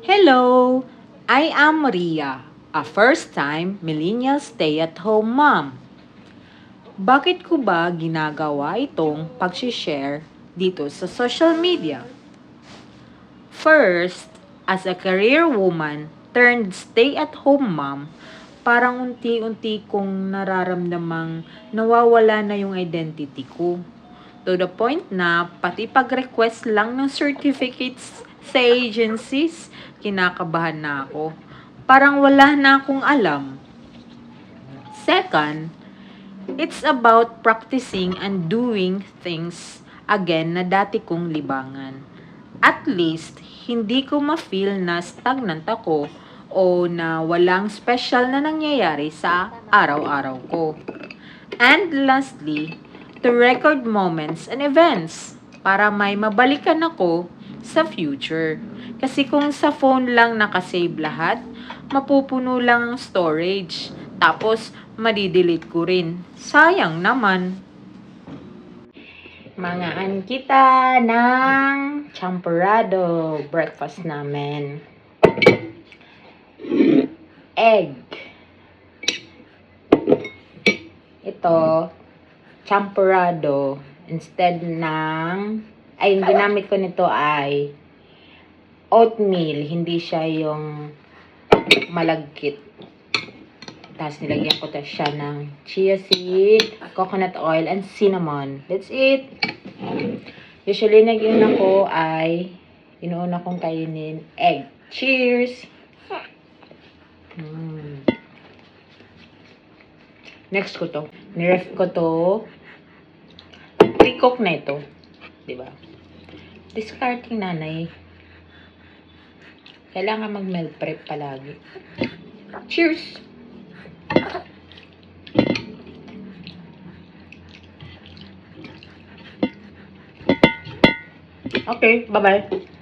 Hello, I am Maria, a first-time millennial stay-at-home mom. Bakit ko ba ginagawa itong pag-share dito sa social media? First, as a career woman turned stay-at-home mom, parang unti-unti kong nararamdamang nawawala na yung identity ko. To the point na pati pag-request lang ng certificates sa agencies, kinakabahan na ako. Parang wala na akong alam. Second, it's about practicing and doing things again na dati kong libangan. At least, hindi ko ma-feel na stagnant ako o na walang special na nangyayari sa araw-araw ko. And lastly, to record moments and events para may mabalikan ako sa future. Kasi kung sa phone lang nakasave lahat, mapupuno lang ang storage. Tapos, madidelete ko rin. Sayang naman. Mangaan kita ng champorado breakfast namin. Egg. Ito, champorado. Instead ng, yung ginamit ko nito ay oatmeal. Hindi siya yung malagkit. Tapos nilagyan ko siya ng chia seed, coconut oil, and cinnamon. That's it. Usually, nag-iuna ko ay inuuna kong kainin egg. Cheers! Next ko to. Niref ko to. Pre-cook na ito. Diba? Discarding nanay. Kailangan mag-meal prep palagi. Cheers! Okay, bye-bye.